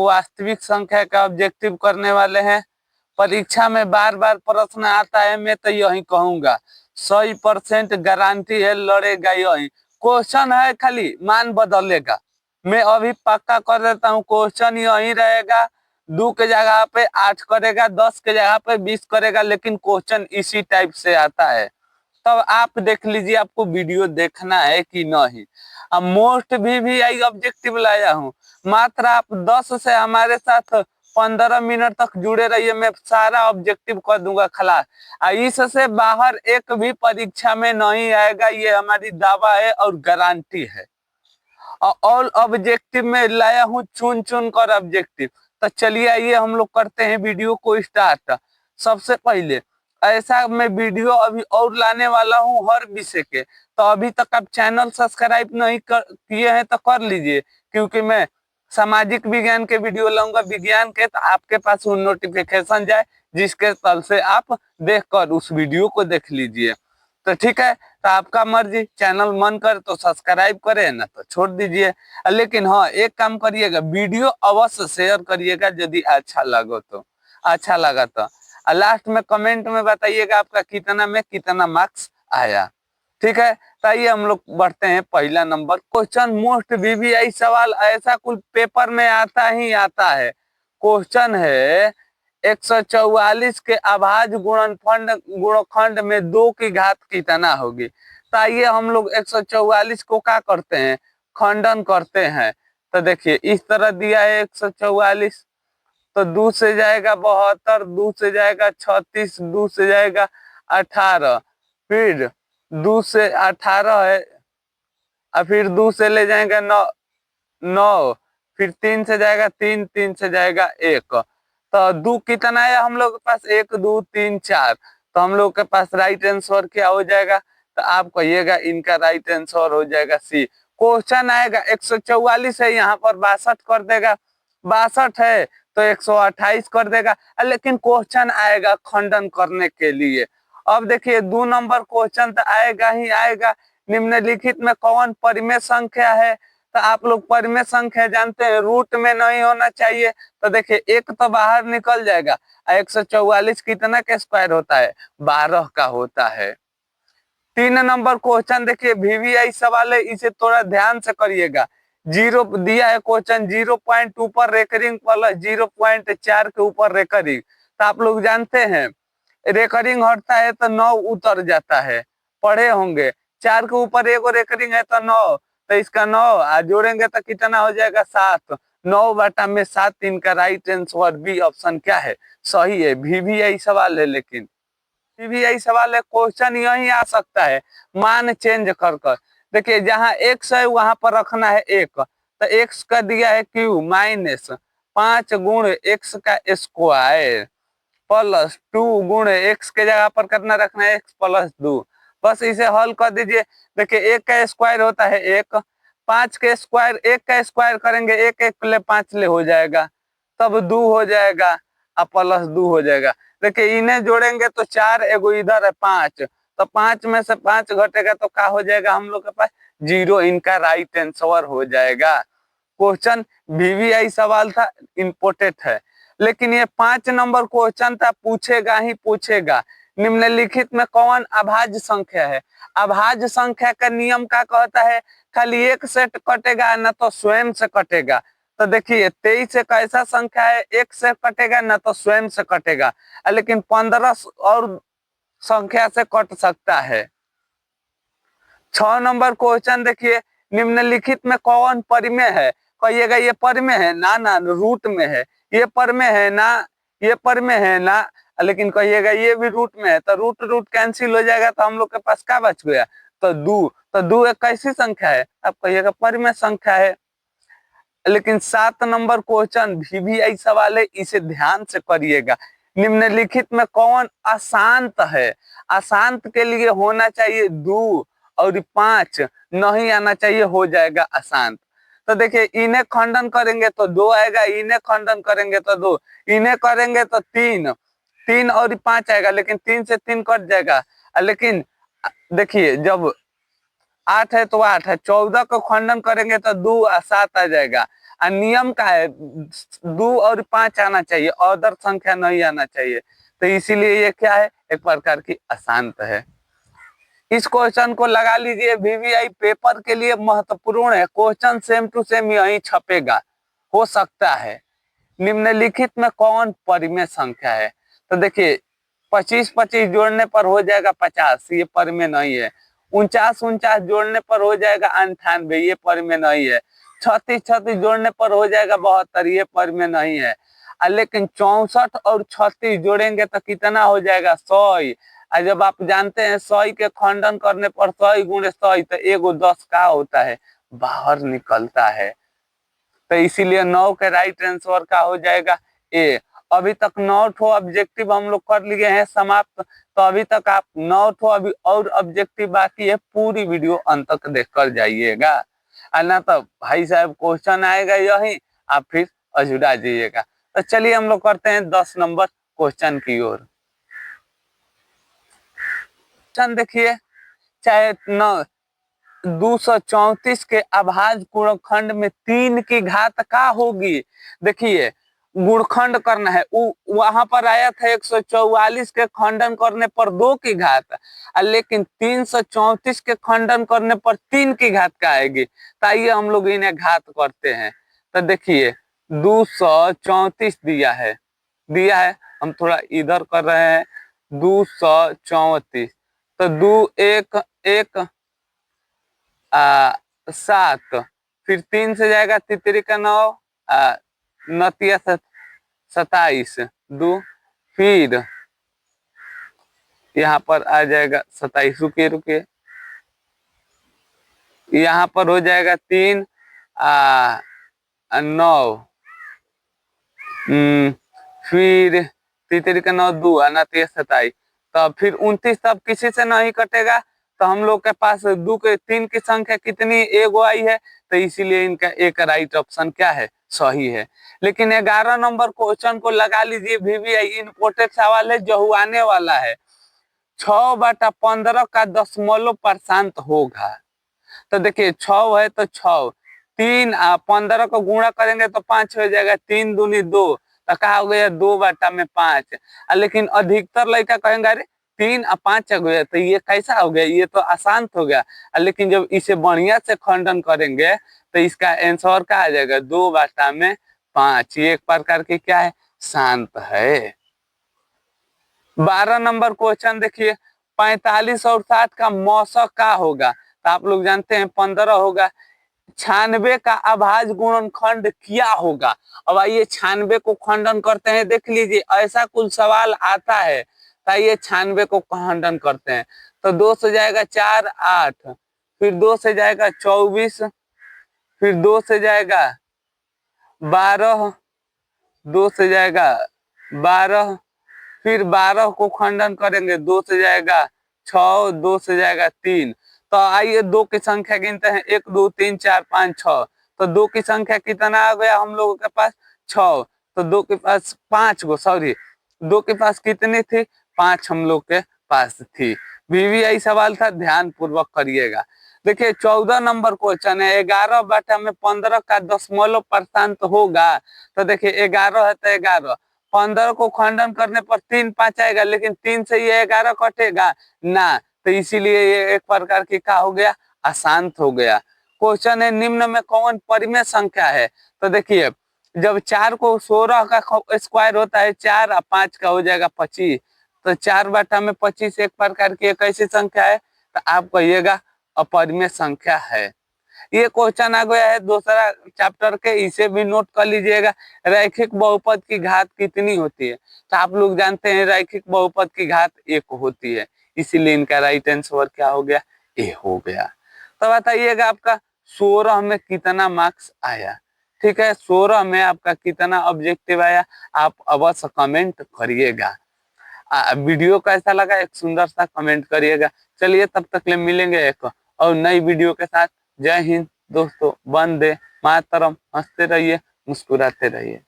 वास्तविक संख्या का ऑब्जेक्टिव करने वाले हैं। परीक्षा में बार बार प्रश्न आता है, मैं तो यही कहूंगा 100% गारंटी है लड़ेगा यही। क्वेश्चन है खाली मान बदलेगा, मैं अभी पक्का कर देता हूँ क्वेश्चन यही रहेगा। 2 के जगह पे 8 करेगा, 10 के जगह पे 20 करेगा, लेकिन क्वेश्चन इसी टाइप से आता है। तब आप देख लीजिए आपको वीडियो देखना है कि नहीं। अब मोस्ट VVI ऑब्जेक्टिव लाया हूँ, मात्र आप 10 से हमारे साथ 15 मिनट तक जुड़े रहिए, मैं सारा ऑब्जेक्टिव कर दूंगा खलास। इससे बाहर एक भी परीक्षा में नहीं आएगा, ये हमारी दावा है और गारंटी है। और ऑल ऑब्जेक्टिव में लाया हूँ चुन चुन कर ऑब्जेक्टिव। तो चलिए आइए हम लोग करते हैं वीडियो को स्टार्ट। सबसे पहले ऐसा मैं वीडियो अभी और लाने वाला हूँ हर विषय के, तो अभी तक आप चैनल सब्सक्राइब नहीं किए हैं तो कर लीजिए, क्योंकि मैं सामाजिक विज्ञान के वीडियो लाऊंगा विज्ञान के, तो आपके पास वो नोटिफिकेशन जाए जिसके तल से आप देखकर उस वीडियो को देख लीजिए। तो ठीक है, तो आपका मर्जी, चैनल मन करे तो सब्सक्राइब करे, ना तो छोड़ दीजिए। लेकिन हाँ, एक काम करिएगा, वीडियो अवश्य शेयर करिएगा यदि अच्छा लगा तो लास्ट में कमेंट में बताइएगा आपका कितना में कितना मार्क्स आया। ठीक है, तो आइए हम लोग बढ़ते हैं। पहला नंबर क्वेश्चन, मोस्ट VVI सवाल ऐसा कुल पेपर में आता ही आता है। क्वेश्चन है 144 के अभाज्य गुणनखंड में 2 की घात कितना होगी। तो आइए हम लोग 144 को क्या करते हैं, खंडन करते हैं। तो देखिए इस तरह दिया है 144, तो 2 से जाएगा 72, 2 से जाएगा 36, 2 से जाएगा 18, फिर 2 से 18 है, और फिर 2 से ले जाएगा 9, फिर 3 से जाएगा 3, 3 से जाएगा 1। तो 2 कितना है हम लोग के पास, 1 2 3 4। तो हम लोग के पास राइट आंसर क्या हो जाएगा, तो आप कहिएगा इनका राइट आंसर हो जाएगा सी। क्वेश्चन आएगा 144 है, यहाँ पर 62 कर देगा, 62 है तो 128 कर देगा, लेकिन क्वेश्चन आएगा खंडन करने के लिए। अब देखिए 2 नंबर क्वेश्चन तो आएगा ही आएगा, निम्नलिखित में कौन परिमेय संख्या है। तो आप लोग परिमेय संख्या जानते हैं, रूट में नहीं होना चाहिए। तो देखिए 1 तो बाहर निकल जाएगा, 144 कितना का स्क्वायर होता है, 12 का होता है। 3 नंबर क्वेश्चन देखिए VVI सवाल है, इसे थोड़ा ध्यान से करिएगा। 0 दिया है क्वेश्चन, 0.2 पर रेकरिंग प्लस 0.4 के ऊपर रेकरिंग। तो आप लोग जानते हैं रेकरिंग हटता है तो 9 उतर जाता है, पढ़े होंगे। 4 के ऊपर एक रेकरिंग है तो 9, तो इसका 9 जोड़ेंगे तो कितना हो जाएगा, 7। 9/7 इनका राइट आंसर बी ऑप्शन क्या है, सही है। VVI सवाल है, लेकिन VVI सवाल है, क्वेश्चन यही आ सकता है मान चेंज कर कर। देखिए जहां x है वहां पर रखना है 1, तो x का दिया है q माइनस 5 गुण x का स्क्वायर प्लस 2 गुण x के जगह पर कितना रखना है, x प्लस 2। बस इसे हल कर दीजिए। देखिए 1 का स्क्वायर होता है 1, 5 के स्क्वायर 1 का स्क्वायर करेंगे 1 1 ले 5 ले हो जाएगा, तब 2 हो जाएगा और प्लस 2 हो जाएगा। देखिए इन्हें जोड़ेंगे तो 4, एगो इधर है 5, तो 5 में से 5 घटेगा तो क्या हो जाएगा हम लोग के पास, 0। इनका राइट आंसर हो जाएगा। क्वेश्चन VVI सवाल था, इम्पोर्टेंट है, लेकिन ये 5 नंबर क्वेश्चन था, पूछेगा ही पूछेगा। निम्नलिखित में कौन अभाज्य संख्या है। अभाज्य संख्या का नियम क्या कहता है, खाली एक सेट कटेगा ना तो स्वयं से कटेगा। तो देखिए 23 एक ऐसा संख्या है, एक से कटेगा ना तो स्वयं से कटेगा, लेकिन 15 और संख्या से कट सकता है। 6 नंबर क्वेश्चन देखिए, निम्नलिखित में कौन परिमेय है। कहिएगा ये परिमेय है ना, ना रूट में है। ये परिमेय है ना, ये परिमेय है ना, लेकिन कहिएगा ये भी रूट में है, तो रूट रूट कैंसिल हो जाएगा, तो हम लोग के पास क्या बच गया, तो 2। तो 2 एक कैसी संख्या है, आप कहिएगा परिमेय संख्या है। लेकिन 7 नंबर क्वेश्चन VVI सवाल है, इसे ध्यान से करिएगा। निम्नलिखित में कौन अशांत है। अशांत के लिए होना चाहिए 2 और 5 नहीं आना चाहिए, हो जाएगा अशांत। तो देखिए इन्हें खंडन करेंगे तो 2 आएगा, इन्हें खंडन करेंगे तो 2, इन्हें करेंगे तो 3, 3 और 5 आएगा, लेकिन 3 से 3 कट जाएगा। लेकिन देखिए जब 8 है तो 8 है, 14 को खंडन करेंगे तो 2 और 7 आ जाएगा, और नियम का है 2 और 5 आना चाहिए, अदर संख्या नहीं आना चाहिए। तो इसीलिए ये क्या है, एक प्रकार की आसान है। इस क्वेश्चन को लगा लीजिए, वीवीआई पेपर के लिए महत्वपूर्ण है। क्वेश्चन सेम टू सेम यही छपेगा, हो सकता है। निम्नलिखित में कौन परिमेय संख्या है? तो देखिए 25-25 जोड़ने पर हो जाएगा 50, ये परिमेय नहीं है। 49-49 जोड़ने पर हो जाएगा 98, ये परिमेय नहीं है। 36-36 जोड़ने पर हो जाएगा 72, ये परिमेय नहीं है। लेकिन 64 और 36 जोड़ेंगे तो कितना हो जाएगा? 100। जब आप जानते हैं 100 के खंडन करने पर 100 गुणे 100 तो एगो 10 का होता है, बाहर निकलता है। तो इसीलिए 9 के राइट आंसर का हो जाएगा ए। अभी तक 9 ठो ऑब्जेक्टिव हम लोग कर लिए हैं समाप्त। तो अभी तक आप 9 ठो अभी और ऑब्जेक्टिव बाकी है, पूरी वीडियो अंत तक देख कर जाइएगा। ना तो भाई साहब क्वेश्चन आएगा यही, आप फिर अझुरा जाइएगा। तो चलिए हम लोग करते हैं 10 नंबर क्वेश्चन की ओर। क्वेश्चन देखिए, चाहे 234 के अभाज्य गुणनखंड में 3 की घात का होगी। देखिए गुणखंड करना है, वहां पर आया था 144 के खंडन करने पर 2 की घात, लेकिन 334 के खंडन करने पर 3 की घात का आएगी। तो आइए हम लोग इन्हें घात करते हैं। तो देखिए 234 दिया है, हम थोड़ा इधर कर रहे हैं। 234, तो 2 1 1 7, फिर 3 से जाएगा तितरी का 9, 9 27, 2, फिर यहाँ पर आ जाएगा 27, रुके रुके, यहाँ पर हो जाएगा 3 9, फिर तितरी का 9 2 29 27, तो फिर 29 तब किसी से नहीं कटेगा। तो हम लोग के पास 2 के 3 की संख्या कितनी, एगो आई है। तो इसीलिए इनका एक राइट ऑप्शन क्या है, सही है। लेकिन 11 नंबर क्वेश्चन को लगा लीजिए, वीवीआई इम्पोर्टेंट सवाल है जो आने वाला है। 6/15 का दशमलव परसेंट होगा। तो देखिए 6 है तो 6, 3 15 को गुणा करेंगे तो 5 हो जाएगा, 3 दूनी 2, तो कहा हो गया 2/5। लेकिन अधिकतर लड़का कहेंगे अरे 3 और 5 हो गया, तो ये कैसा हो गया, ये तो आसान हो गया। लेकिन जब इसे बढ़िया से खंडन करेंगे तो इसका आंसर क्या आ जाएगा, 2/5। ये एक प्रकार की क्या है, शांत है। 12 नंबर क्वेश्चन देखिए, 45 और 60 का मौसक का होगा। तो आप लोग जानते हैं 15 होगा। 96 का अभाज्य गुणनखंड क्या होगा। अब आइए 96 को खंडन करते हैं, देख लीजिए ऐसा कुछ सवाल आता है। तो आइए 96 को खंडन करते हैं। तो 2 से जाएगा 4 8, फिर 2 से जाएगा 24, फिर 2 से जाएगा 12, 2 से जाएगा 12, फिर 12 को खंडन करेंगे, 2 से जाएगा 6, 2 से जाएगा 3। तो आइए 2 की संख्या गिनते हैं, 1 2 3 4 5 6। तो 2 की संख्या कितना आ गया हम लोगों के पास, 6। तो 2 के पास 5 गो, सॉरी 2 के पास कितनी थी, 5 हम लोग के पास थी। वीवीआई सवाल था, ध्यान पूर्वक करिएगा। देखिए 14 नंबर क्वेश्चन है, 11/15 का दशमलव परसेंट होगा। तो देखिए 11 है तो 11, 15 को खंडन करने पर 3 5 आएगा, लेकिन 3 से ये 11 कटेगा ना। तो इसीलिए ये एक प्रकार की क्या हो गया, अशांत हो गया। क्वेश्चन है, निम्न में कौन परिमेय संख्या है। तो देखिए जब 4 को 16 का स्क्वायर होता है, 4 और 5 का हो जाएगा 25। तो 4/25 एक प्रकार की एक ऐसी संख्या है, तो आप कहिएगा अपरिमेय संख्या है। ये क्वेश्चन आ गया है दूसरा चैप्टर के, इसे भी नोट कर लीजिएगा। रैखिक बहुपद की घात कितनी होती है। तो आप लोग जानते हैं रैखिक बहुपद की घात 1 होती है, इसीलिए इनका राइट आंसर क्या हो गया, ए हो गया। तो बताइएगा आपका 16 में कितना मार्क्स आया। ठीक है, 16 में आपका कितना ऑब्जेक्टिव आया, आप अवश्य कमेंट करिएगा। वीडियो कैसा लगा एक सुंदर सा कमेंट करिएगा। चलिए तब तक ले मिलेंगे एक और नई वीडियो के साथ। जय हिंद दोस्तों, वंदे मातरम। हंसते रहिए, मुस्कुराते रहिए।